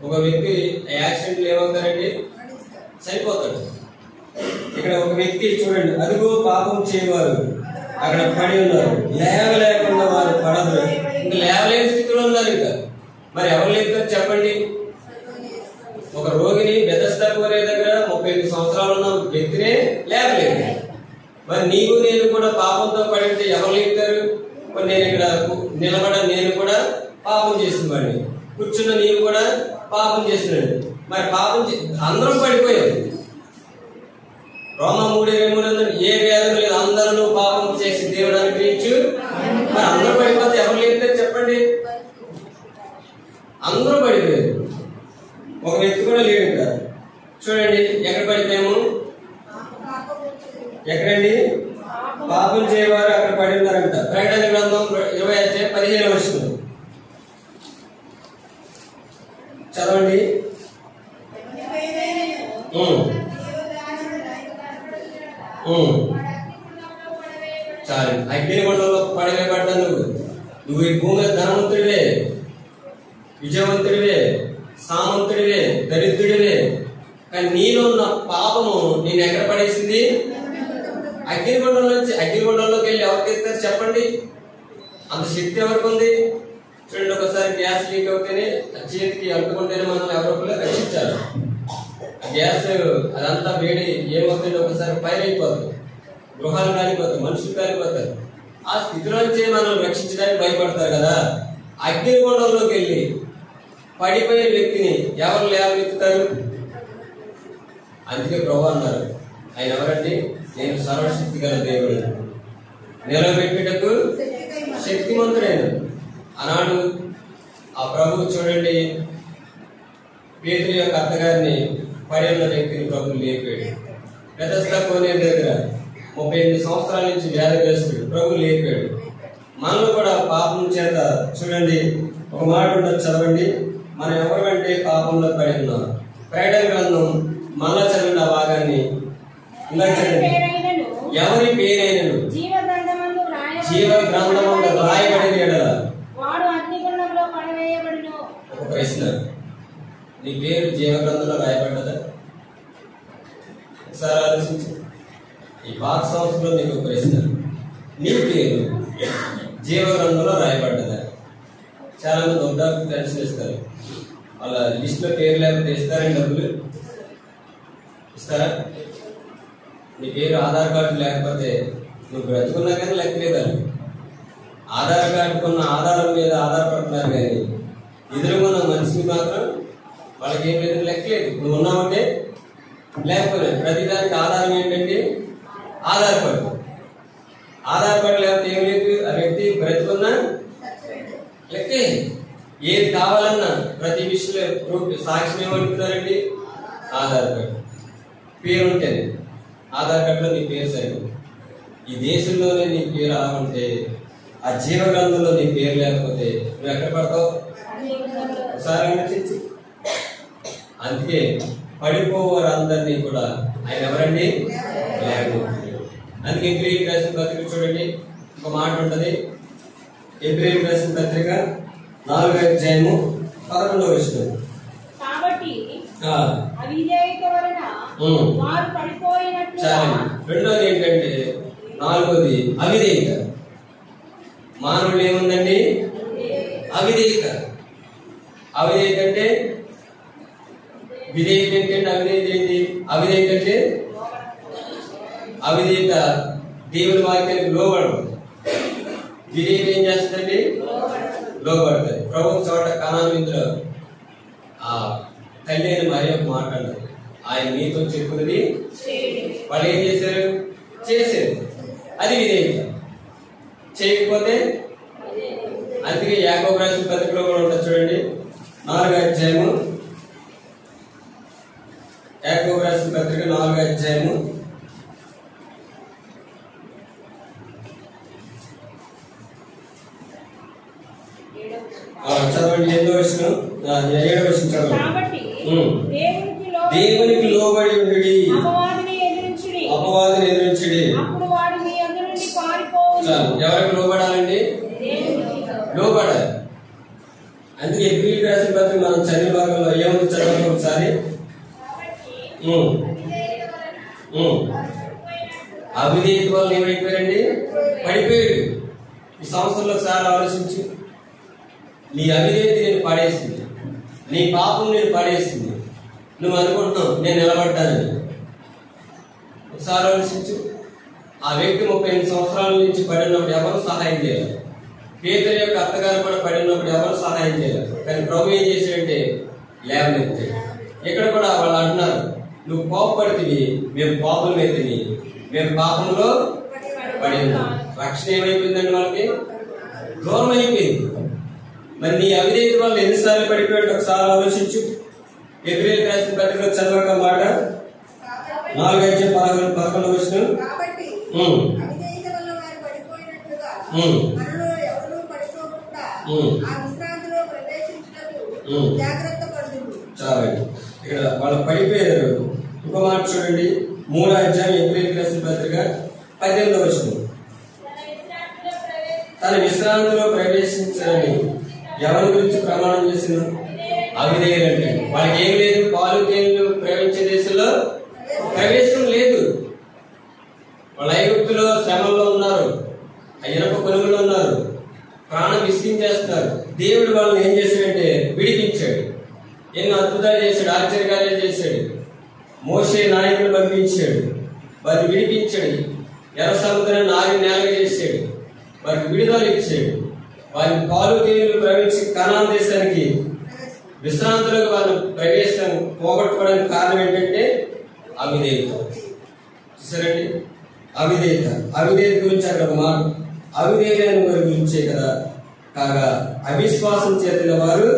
ఒక వ్యక్తి యాక్సిడెంట్లు ఏమవుతారండి? చనిపోతాడు. ఇక్కడ ఒక వ్యక్తి చూడండి, అదిగో పాపం చేయవారు అక్కడ పడి ఉన్నారు, లేవలేకుండా వారు పడదు. ఇంకా లేవలేని స్థితిలో ఉన్నారు. ఇంకా మరి ఎవరు లేపుతారు చెప్పండి? ఒక రోగిని బెతెస్దా కోనేరు దగ్గర 38 సంవత్సరాలు ఉన్న వ్యక్తినే లేవలేదు. మరి నీవు నేను కూడా పాపంతో పడి ఉంటే ఎవరు లేపుతారు? మరి నేను ఇక్కడ నిలబడ, నేను కూడా పాపం చేసిన వాడిని, కూర్చున్న నీవు కూడా పాపం చేసినాడు. మరి పాపం అందరం పడిపోయారు. రోమా 3:23 ఏ వేదన లేదు, అందరూ పాపం చేసి దేవుడు అనుగ్రహించు. మరి అందరూ పడిపోతే ఎవరు లేపుతారు చెప్పండి? అందరూ పడిపోయారు, ఒక వ్యక్తి కూడా లేడు. ఇంకా చూడండి, ఎక్కడ పడిపోయాము? ఎక్కడండి? పాపం చేయవారు అక్కడ పడి ఉన్నారంట. ప్రకటన గ్రంథం 20:15 వచనం చదవండి. చాలు, అగ్నిగుండంలో పడవేయబడ్డా నువ్వు ఈ భూమి ధనవంతుడివే, విజయవంతుడివే, సామంతుడివే, దరిద్రుడివే, కానీ నీలో ఉన్న పాపము నేను ఎక్కడ పడేసింది? అగ్నిగుండంలోకి వెళ్ళి ఎవరికి ఇస్తారు చెప్పండి? అంత శక్తి ఎవరికి ఉంది? చూడండి, ఒకసారి గ్యాస్ లీక్ అవుతేనే చేతికి అంటుకుంటేనే మనం ఎవరో రక్షించాలి. గ్యాస్ అదంతా వేడి ఏమవుతుంది, ఒకసారి ఫైర్ అయిపోతుంది, గృహాలు కాలిపోతాయి, మనుషులు కాలిపోతారు. ఆ స్థితిలోంచే మనం రక్షించడానికి భయపడతారు కదా. అగ్నిగుండంలోకి వెళ్ళి పడిపోయిన వ్యక్తిని ఎవరు లేవనెత్తుతారు? అందుకే ప్రభు అన్నారు, ఆయన ఎవరండి? నేను సర్వశక్తి గల దేవుడు, నిలబెట్టుటకు శక్తిమంతుడైన. ఆనాడు ఆ ప్రభు చూడండి, పేతురు యొక్క అత్తగారిని పడిన వ్యక్తిని ప్రభు లేపాడు. బెతస్దా కోనేరు దగ్గర 38 సంవత్సరాల నుంచి వ్యాధిగ్రస్తుడు ప్రభు లేపాడు. మనలో కూడా పాపం చేత చూడండి, ఒక మాట ఉండదు, చదవండి. మనం ఎవరంటే పాపంలో పడి ఉన్నాం. ప్రకటన గ్రంథం మళ్ళా చదివిన ఆ భాగాన్ని ఇలా చదివండి. ఎవరి పేరైనను జీవ గ్రంథమందు రాయబడిన యెడల వాడు అగ్నిగుండంలో పడవేయబడును. ఒక ప్రశ్న, నీ పేరు జీవ గ్రంథంలో రాయబడ్డదా? ఒకసారి ఆలోచించు. ఈ బాక్స్ హౌస్ లో నీకు ఒక ప్రశ్న, నీ పేరు జీవ గ్రంథంలో రాయబడ్డదా? చాలా మంది వృద్ధాప్య పెన్షన్ ఇస్తారు, వాళ్ళ లిస్ట్ లో పేరు లేకపోతే ఇస్తారని డబ్బులు ఇస్తారా? నీ పేరు ఆధార్ కార్డు లేకపోతే నువ్వు బ్రతుకున్నా కానీ లెక్కలేదాన్ని. ఆధార్ కార్డుకున్న ఆధారం మీద ఆధారపడుతున్నారు కానీ ఎదురుకున్న మనిషికి మాత్రం వాళ్ళకి ఏం లేదు, లెక్కలేదు. నువ్వు ఉన్నావంటే లేకపోతే ప్రతిదానికి ఆధారం ఏంటంటే ఆధారపడు. ఆధారపడి లేకపోతే ఏం లేదు, ఆ వ్యక్తి బ్రతుకున్నా లెక్కే. ఏది కావాలన్నా ప్రతి విషయంలో సాక్ష్యం ఏమనుకున్నారండి? ఆధార్ కార్డు. పేరు ఉంటేనే ఆధార్ కార్డులో నీ పేరు సరిగ్గా. ఈ దేశంలోనే నీ పేరు రావంటే, ఆ జీవ గ్రంథంలో నీ పేరు లేకపోతే నువ్వు ఎక్కడ పడతావు? ఒకసారి ఆలోచించి. అందుకే పడిపోవారందరినీ కూడా ఆయన ఎవరండి? అందుకే ఏప్రిల్ రాసిన పత్రిక చూడండి, ఒక మాట ఉంటది. ఏప్రిల్ రాసిన పత్రిక 4వ అధ్యాయము 11వ వచనం. కాబట్టి అవిధేయత వలన వారు పడిపోయినట్లుగా. రెండోది ఏంటంటే, 4వది అవిధేయత. మానవుడు ఏముందండి? అవిధేయత. అవిధేయత అంటే విధేయత ఏంటంటే అవిధేయత ఏంటి? అవిధేయత అంటే అవిధేయత దేవుని వాక్యానికి లోబడదు. విధేయత ఏం చేస్తుందండి? లోబడుతుంది. ప్రభు చోట కనాను ఇందులో ఆ తల్లి అని మరి ఒక మాట్లాడారు, ఆయన మీతో చెప్పున్నది వాళ్ళు ఏం చేశారు? చేశారు. అది విధేయత. చేయకపోతే అందుకే యాకోబు రాసిన పత్రికలో కూడా ఉంటుంది చూడండి, 4వ అధ్యాయము. యాకోబు రాసిన పత్రిక 4వ అధ్యాయము 7వ వచనం, 7వ వచనం చదవండి. దేవునికి లోబడి ఉండుడి, అపవాదిని ఎదిరించుడి. ఎవరికి లోబడాలండి? లోబడాలి. అందుకే ఏప్రిల్ రాసిన పత్రిక మనం చదివే భాగంలో ఏముంది చదవండి ఒకసారి. అవిధేయత వల్ల ఏమైపోయారండి? పడిపోయాడు. ఈ సంవత్సరంలో ఒకసారి ఆలోచించు. నీ అవిధేయత నేను పడేసింది, నీ పాపం నేను పడేసింది. నువ్వు అనుకుంటున్నావు నేను నిలబడ్డానని. ఒకసారి ఆలోచించు. ఆ వ్యక్తి 38 సంవత్సరాల నుంచి పడినప్పుడు ఎవరు సహాయం చేయాలి? పేతురు యొక్క అత్తగారు కూడా పడినప్పుడు ఎవరు సహాయం చేయాలి? కానీ ప్రభు ఏం చేశాడంటే లేవనెత్తాడు. ఇక్కడ కూడా వాళ్ళు అంటున్నారు, నువ్వు కోపపడితివి, మేము పాపం ఎత్తిని, మేము పాపంలో పడి ఉన్నాం. రక్షణ ఏమైపోయిందండి? వాళ్ళకి దూరం అయిపోయింది. మరి నీ అవిధేయత వల్ల ఎన్నిసార్లు పడిపోయాడు ఒకసారి ఆలోచించు. ఏప్రిల్ రాసిన పత్రికలో చదవక మాట 4వ అధ్యాయం 11వ వచనం. చాలండి. ఇక్కడ వాళ్ళు పడిపోయారు. ఇంకో మాట చూడండి, 3వ అధ్యాయం ఏప్రిల్ రాసిన పత్రిక 18వ వచనం. తన విశ్రాంతిలో ప్రవేశించాలని ఎవరి గురించి ప్రమాణం చేసిన? అవిధేయులు అంటే వాళ్ళకి ఏం లేదు, పాలు తేనెలు ప్రవహించే దేశంలో ప్రవేశం లేదు. వాళ్ళ ఐగుప్తులో శ్రమంలో ఉన్నారు, ఇనప కొలుగులో ఉన్నారు, ప్రాణం విసిగించేస్తున్నారు. దేవుడు వాళ్ళని ఏం చేశాడంటే విడిపించాడు. ఎన్నో అద్భుతాలు చేశాడు, ఆశ్చర్యకార్యాలు చేశాడు. మోషే నాయకులు పంపించాడు, వారిని విడిపించాడు. ఎర్ర సముద్రాన్ని ఆగి నేలగా చేశాడు, వారికి విడుదల ఇచ్చాడు. వారికి పాలు తేనెలు ప్రవేశించి కనాన్ దేశానికి విశ్రాంతులకు వారిని ప్రవేశం పోగొట్టుకోవడానికి కారణం ఏంటంటే అవిధేయత. చూసారండి, అవిధేయత. అవిధేయత గురించి అక్కడ ఒక మాట, అవిధేయులైన వారి గురించే కదా. కాగా అవిశ్వాసం చేతుల వారు.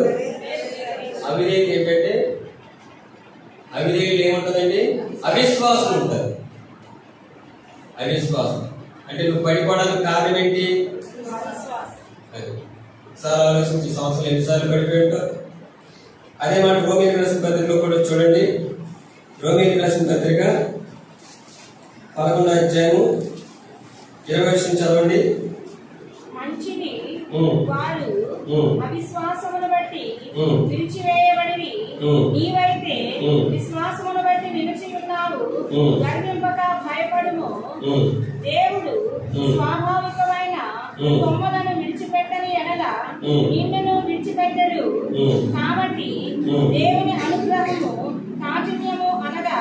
అవిధేయత ఏంటంటే, అవిధేయులు ఏముంటుందండి, అవిశ్వాసం ఉంటుంది. అవిశ్వాసం అంటే నువ్వు పడిపోవడానికి కారణం ఏంటి? సార్ ఆలోచించి సంవత్సరం ఎన్నిసార్లు పడిపోయాడు. అదే మాట రోమీయులకు రాసిన పత్రికలో కూడా చూడండి. రోమీయులకు రాసిన పత్రిక 11వ అధ్యాయము 20వ వచనం చదవండి. మంచిది, వారు అవిశ్వాసమును బట్టి విరిచివేయబడిరి, నీవైతే విశ్వాసమును బట్టి నిలిచి ఉన్నావు. గర్వింపక భయపడుము. దేవుడు స్వాభావికమైన కొమ్మలను విడిచిపెట్టని ఎడల నిన్నును విడిచిపెట్టడు. కాబట్టి దేవుని అనుగ్రహము కాఠిన్యము అనగా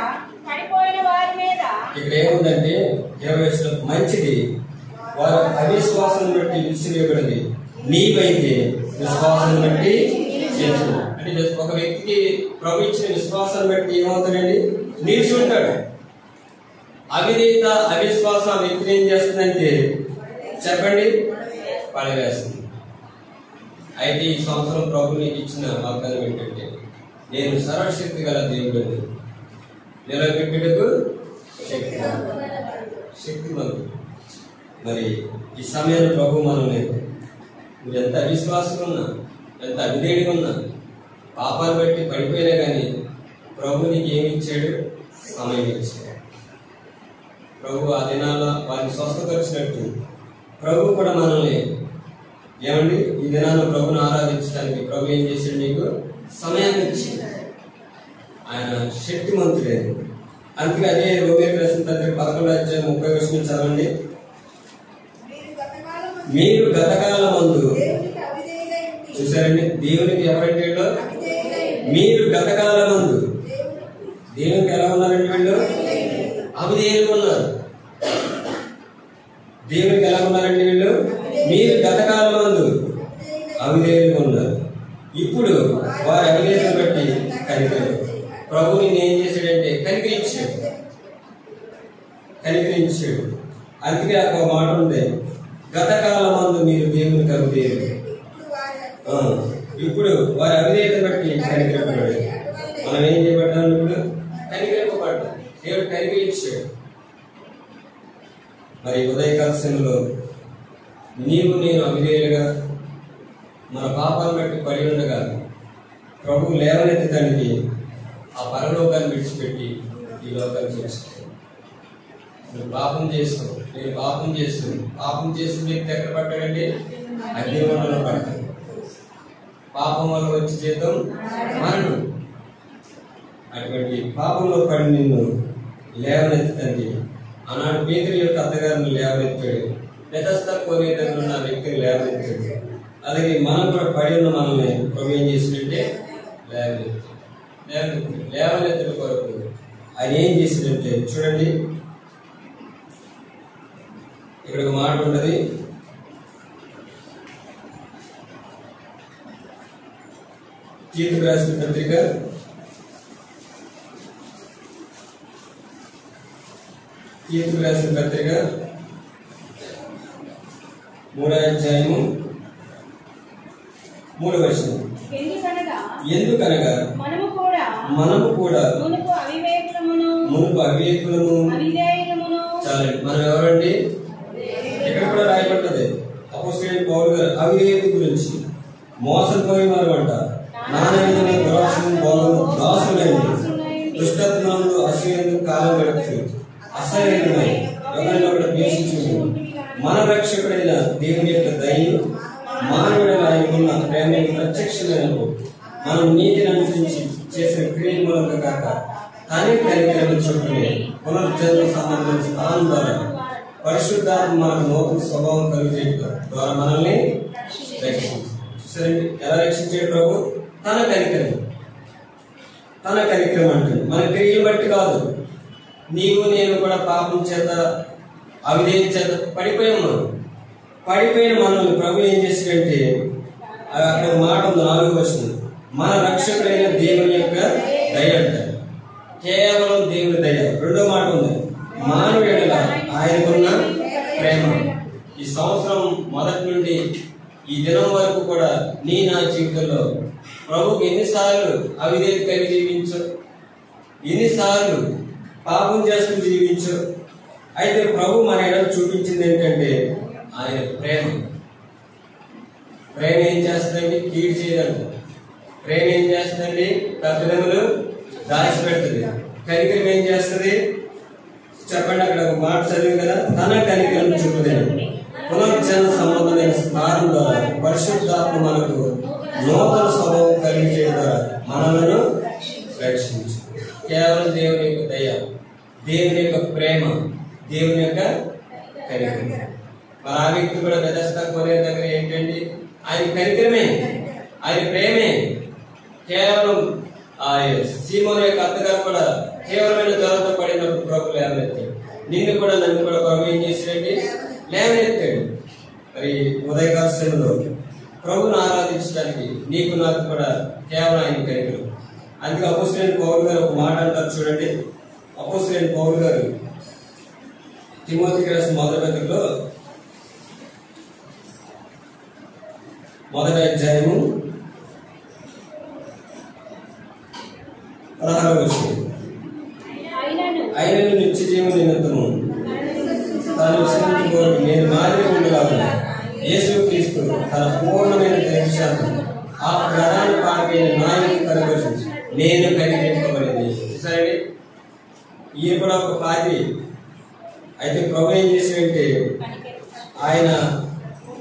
పడిపోయిన వారి మీద. ఇక్కడ ఏముందంటే 20వ వచనం, మంచిది వారు అవిశ్వాసం బట్టి విసిరేయబడింది, నీవైతే విశ్వాసం బట్టి నిలిచి. అంటే ఒక వ్యక్తికి ప్రభు ఇచ్చిన విశ్వాసాన్ని బట్టి ఏమవుతాడండి, నిలిచి ఉంటాడు. అవిధేయత అవిశ్వాసం ఆ వ్యక్తిని ఏం చేస్తుందంటే చెప్పండి, పడవేస్తుంది. అయితే ఈ సంవత్సరం ప్రభు నీకు ఇచ్చిన వాగ్దానం ఏంటంటే, నేను సర్వశక్తి గల దేవుడిని, నిలబెట్టుటకు శక్తిమంతుడు. మరి ఈ సమయంలో ప్రభు మనల్ని నువ్వు ఎంత అవిశ్వాసంగా ఉన్నా, ఎంత అవిధేయుడిగా ఉన్నా, పాపాలు బట్టి పడిపోయినా కానీ ప్రభు నీకు ఏమి ఇచ్చాడు? సమయం ఇచ్చాడు. ప్రభు ఆ దినాల్లో వారిని స్వస్థపరిచినట్టు ప్రభు కూడా మనల్ని ఏమండి ఈ దినాల్లో ప్రభుని ఆరాధించడానికి ప్రభు ఏం చేశాడు? నీకు సమయాన్ని ఇచ్చింది. ఆయన శక్తిమంతుడే. అందుకే అదే రోమీయులకు రాసిన పత్రిక 11వ అధ్యాయం 30వ వచనం చదవండి. మీరు గతకాలమందు. చూసారండి, దేవునికి ఎవరంటే వీళ్ళు? మీరు గతకాలమందు. దేవునికి ఎలా ఉన్నారండి వీళ్ళు? అవిధేయులుగా ఉన్నారు. దేవునికి ఎలా ఉన్నారండి వీళ్ళు? మీరు గతకాలమందు అవిధేయులుగా ఉన్నారు. ఇప్పుడు వారి అవిధేయతను బట్టి కనికరం. ప్రభు నిన్ను ఏం చేశాడంటే కనికరించాడు. అందుకే ఒక మాట ఉంది, గతకాలమందు మీరు దేవునికి అవిధేయులు, ఇప్పుడు వారి అవిధేయత బట్టి కనికరింపబడి. మనం ఏం చేయబడ్డాం? ఇప్పుడు కనికరింపబడ్డాం. దేవుడు కనికరించాడు. మరి ఉదయకాల సమయంలో నీవు నేను అవిధేయులుగా మన పాపాలను బట్టి పడి ఉండగా ప్రభువు లేవనెత్తడానికి ఆ పరలోకాన్ని విడిచిపెట్టి ఈ లోకాన్ని చేస్తాడు. నువ్వు పాపం చేస్తావు, నేను పాపం చేస్తున్నాను. పాపం చేసిన వ్యక్తి ఎక్కడ పట్టాడండి? అగ్నిగుండంలో పడతాడు. పాపం వల్ల వచ్చి జీతం మరణం. అటువంటి పాపంలో పడి నిన్ను లేవనెత్తడానికి ఆనాడు పేతురు యొక్క అత్తగారిని లేవనెత్తాడు. బెతస్దా కోనే దగ్గర ఉన్న వ్యక్తిని లేవనెత్తాడు. అలాగే మనం కూడా పడి ఉన్న మనల్ని ప్రభు ఏం చేసినట్టే లేవనెత్తడం కొరకు ఆయన ఏం చేసినట్టే చూడండి. ఇక్కడ ఒక మాట ఉన్నది, తీతుకు రాసిన పత్రిక 3వ అధ్యాయము 3వ వచనం. ఎందుకనగా మనము కూడా మునుపు అవివేకులము. చాలండి, మనం ఎవరండి? ఇక్కడ కూడా రాయబడ్డది అపోస్తలుడైన పౌలు గారు అవిధేయత గురించి. మోసపోయి వారు అంట, నాణ్యమైన దాసులైన దుష్టత్వంలో అసూయందు కాలం గడుపుతూ అసహ్యమై ఒకరినొకరు ద్వేషించుకుని మన రక్షకుడైన దేవుని యొక్క దయను మానవుడైన ఆయనకున్న ప్రేమను ప్రత్యక్షమైనప్పుడు మనం నీతిని అనుసరించి చేసిన క్రియల మూలంగా కాక తనే కనికరం చూపునే పునర్జన్మ సంబంధం స్థానం ద్వారా పరిశుద్ధాత్మ మనకు నూతన స్వభావం కలిగజేయడం ద్వారా మనల్ని రక్షించారు. ఎలా రక్షించాడు ప్రభు? తన కనికరం అంటుంది. మన క్రియలు బట్టి కాదు. నీవు నేను కూడా పాపం చేత అవిధేయం చేత పడిపోయిన మనల్ని ప్రభు ఏం చేశాడంటే, అక్కడ మాట ఉంది 4వ వచనం, మన రక్షకుడైన దేవుని యొక్క దయ అంటారు. కేవలం దేవుని దయ. 2వ మాట ఉంది, మానవ ఎడల ఆయనకున్న ప్రేమ. ఈ సంవత్సరం మొదటి నుండి ఈ దినం వరకు కూడా నా జీవితంలో ప్రభుకి ఎన్నిసార్లు అవిధేయత కలిగి జీవించు, ఎన్నిసార్లు పాపం చేస్తూ జీవించు. అయితే ప్రభు మన ఎడల చూపించింది ఏంటంటే ఆయన ప్రేమ. ప్రేమ ఏం చేస్తుందండి? కీడు చేయదంట. ప్రేమ ఏం చేస్తుందండి? తప్పిదములు దాచిపెడుతుంది. కనికరం ఏం చేస్తుంది? చెప్పండి, అక్కడ ఒక మాట చదివి కదా, తన కనికరం చూపుతుంది. పునర్జన్మ సంబంధమైన స్థానం ద్వారా పరిశుద్ధాత్మ మనకు నూతన స్వభావం కలిగించడం ద్వారా మనలను రక్షించు. కేవలం దేవుని యొక్క దయ, దేవుని యొక్క ప్రేమ, దేవుని యొక్క కనికరం. మరి ఆ వ్యక్తి కూడా బెతెస్దా కోనే దగ్గర ఏంటండి? ఆయన కనికరమే, ఆయన ప్రేమే. కేవలం సీమోను యొక్క అత్తగారు కూడా కేవలమైన జ్వరంతో పడినప్పుడు ప్రభు లేవనెత్తాడు. నిన్ను కూడా నన్ను కూడా ప్రభు ఏం చేశాడండి? లేవనెత్తాడు. మరి ఉదయకాల సమయంలో ప్రభుని ఆరాధించడానికి నీకు నాకు కూడా కేవలం ఆయన కనికరం. అందుకే అపోస్తలుడైన పౌలు గారు ఒక మాట అంటారు చూడండి. అపోస్తలుడైన పౌలు గారు తిమోతికి రాసిన మొదటి పత్రికలో 1వ అధ్యాయము 16వ వచనం, ఆయనను నిత్య జీవన నిమిత్తము తాను విశ్రమించుకోవడం నేను మాదిరి ఉండగలను. యేసుక్రీస్తు తన పూర్ణమైన దైవశాంతం ఆ ప్రధాన పాపైన నాయకుని కనుగొని నేను కనికరింపబడింది. సరే, ఈయన కూడా ఒక పాపి. అయితే ప్రభు ఏం చేశాడంటే ఆయన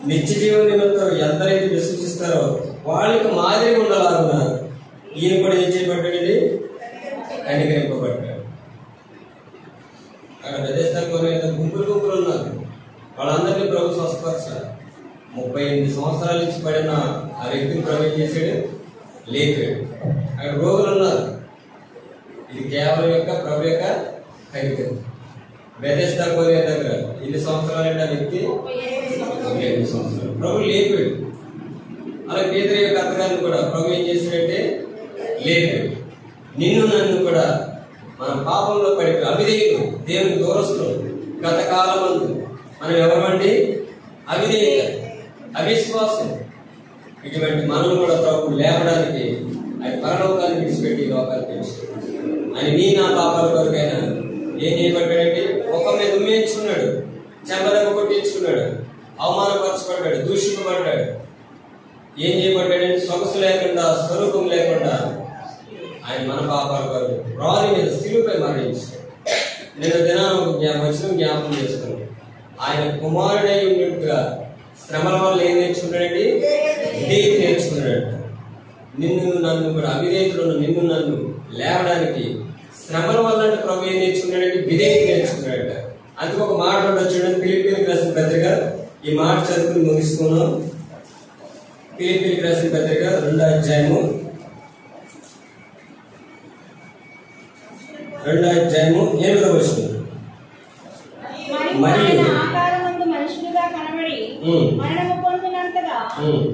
నిత్య జీవన నిమిత్తం ఎంతైతే విశ్వసిస్తారో వాళ్ళకి మాదిరి ఉండలాగున ఈయన కూడా ఏం చేయబడ్డాడండి? కనికరింపబడ్డాడు. అక్కడ బెతెస్దా గుంపులు ఉన్నారు. వాళ్ళందరినీ ప్రభు స్వస్థపరిచారు. 38 సంవత్సరాల నుంచి పడిన ఆ వ్యక్తిని ప్రభు ఏం చేశాడు? లేపాడు. అక్కడ రోగులు ఉన్నారు. ఇది కేవలం యొక్క ప్రభు యొక్క కనికరం. బెతెస్దా కోనే దగ్గర ఎన్ని సంవత్సరాలంటే ఆ వ్యక్తి? 38 సంవత్సరాలు. ప్రభు లేపాడు. అలా పేదరి యొక్క అత్తగారిని కూడా ప్రభు ఏం చేశాడంటే లేపాడు. నిన్ను నన్ను కూడా మన పాపంలో పడిపోయి అవిధేయులు, దేవుని దూరస్తులు. గత కాలం మనం ఎవరండి? అవిధేయత, అవిశ్వాసం. ఇటువంటి మనల్ని కూడా ప్రభు లేవడానికి ఆయన పరలోకాన్ని విడిచిపెట్టి లోకాన్ని తెలుసు. ఆయన నా పాపాల కొరకైనా ఏం చేయబడ్డాడంటే ఒక మీద ఉమ్మేయించుకున్నాడు, చెంబదెబ్బ కొట్టించుకున్నాడు, అవమానపరచబడ్డాడు, దూషింపబడ్డాడు. ఏం చేయబడ్డాడంటే సొగసు లేకుండా, స్వరూపం లేకుండా ఆయన మన పాపాల కొరకు రాజు మీద శిలువపై మరణించాడు. నిన్న దినాన్ని వచనం జ్ఞాపకం చేసుకున్నాడు. ఆయన కుమారుడై ఉన్నట్టుగా శ్రమల వల్ల ఏం నేర్చుకున్నాడండి? విధేయత నేర్చుకున్నాడు. నిన్ను నన్ను కూడా అవిధేయతలను నిన్ను నన్ను లేవడానికి శ్రమల వల్ల ప్రభు ఏం నేర్చుకున్నాడంటే విధేయత నేర్చుకున్నాడట. అందుకు ఒక మాట ఉండొచ్చు చూడండి. ఫిలిప్పీయులకు రాసిన పత్రిక, ఈ మాట చదువుకుని ముగిస్తున్నాం. ఫిలిప్పీయులకు రాసిన పత్రిక 2వ అధ్యాయము 8వ వచనం. మరియు మనుషులుగా కనబడి మరణము పొందినంతగా,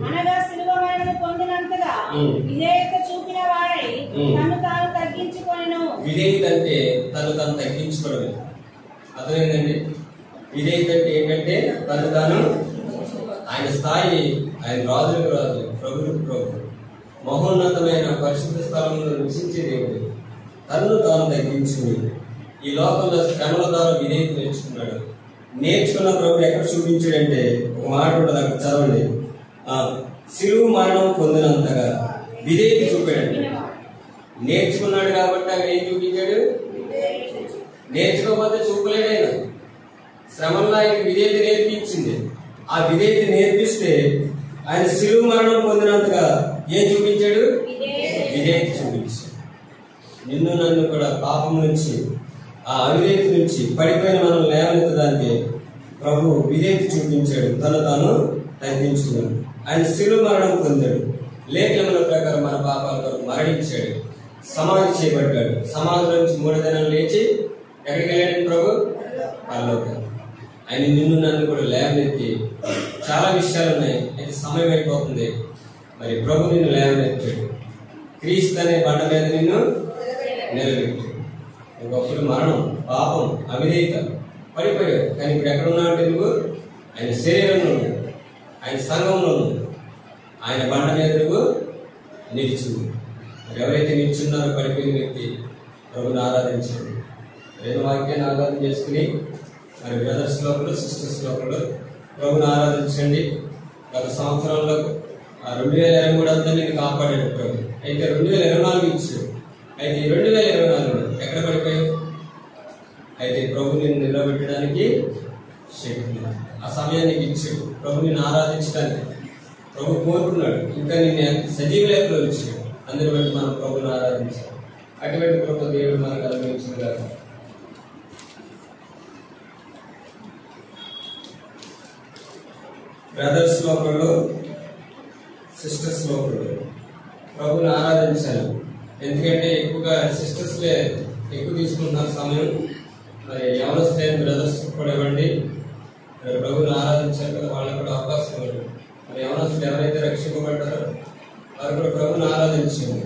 అనగా శిలువ మరణము పొందినంతగా విధేయత చూపిన వాడై తను తాను తగ్గించుకొనెను. విధేయత అంటే తను తాను తగ్గించుకోవడమే. అర్థమైందండి? విధేయత అంటే ఏంటంటే తను తాను, ఆయన స్థాయి, ఆయన రాజులకు రాజు, ప్రభులకు ప్రభు, మహోన్నతమైన పరిశుద్ధ స్థలంలో నివసించే దేవుడు తను తాను తగ్గించుకుని ఈ లోకంలో శ్రమల ద్వారా విధేయత నేర్చుకున్నాడు. నేర్చుకున్న ప్రభు ఎక్కడ చూపించాడంటే ఒక మాట ఉంటుంది, అక్కడ చదవండి. శిలువ మరణం పొందినంతగా విధేయత చూపాడండి. నేర్చుకున్నాడు కాబట్టి అక్కడ ఏం చూపించాడు? నేర్చుకోకపోతే చూపలేడు. ఆయన శ్రమంలో ఆయన విధేయత నేర్పించింది. ఆ విధేయత నేర్పిస్తే ఆయన శిలువ మరణం పొందినంతగా ఏం చూపించాడు? విధేయత చూపించాడు. నిన్ను నన్ను కూడా పాపం నుంచి, ఆ అవిధేయత నుంచి పడిపోయిన మనం లేవనెత్తడానికి ప్రభు విధేయత చూపించాడు. తను తాను తగ్గించుకున్నాడు. ఆయన శిలువ మరణం పొందాడు. లేఖనముల ప్రకారం మన పాపాల కొరకు మరణించాడు, సమాధి చేయబడ్డాడు. సమాధి నుంచి 3వ దినాలు లేచి ఎక్కడికి వెళ్ళాడు ప్రభు? పరలోకం. ఆయన నిన్ను నన్ను కూడా లేవనెత్తి, చాలా విషయాలు ఉన్నాయి, అయితే సమయం అయిపోతుంది. మరి ప్రభు నిన్ను లేవనెత్తాడు. క్రీస్తు అనే బండ మీద నిన్ను నిలబెట్టాడు. ఒకప్పుడు మరణం, పాపం, అవిధేయత పడిపోయాడు. కానీ ఇప్పుడు ఎక్కడ ఉన్నావు అంటే నువ్వు ఆయన శరీరంలో ఉన్నావు, ఆయన సంఘంలో ఉన్నావు, ఆయన బండ మీద నువ్వు నిలిచింది. మరి ఎవరైతే నిల్చున్నారో పడిపోయిన వ్యక్తి ప్రభుని ఆరాధించండి. రెండు వాక్యాన్ని ఆరాధన చేసుకుని మరి బ్రదర్స్ లోపల, సిస్టర్స్ లోపల ప్రభుని ఆరాధించండి. గత సంవత్సరంలో 2023 అంతా నేను కాపాడాడు ప్రభు. అయితే 2024 ఇచ్చాడు. అయితే 2024 ఎక్కడ పడిపోయావు? అయితే ప్రభు నిన్ను నిలబెట్టడానికి శక్తి, ఆ సమయానికి ఇచ్చాడు. ప్రభు నిన్ను ఆరాధించడానికి ప్రభు కోరుకున్నాడు. ఇంకా నిన్ను సజీవ లేఖలో ఇచ్చాడు. అందుని బట్టి మనం ప్రభుని ఆరాధించాలి. అటువంటి ప్రభు దేవుడు మనకు అనుభవించింది కదా. బ్రదర్స్ లోపల, సిస్టర్స్ లోపల ప్రభుని ఆరాధించాలి. ఎందుకంటే ఎక్కువగా సిస్టర్స్లే ఎక్కువ తీసుకుంటున్నారు సమయం. మరి ఎవరు బ్రదర్స్ కూడా ఇవ్వండి. ప్రభుని ఆరాధించాలి కదా, వాళ్ళకి కూడా అవకాశం ఇవ్వండి. మరి ఎవరైతే రక్షింపబడ్డారో వారు కూడా ప్రభుని ఆరాధించండి.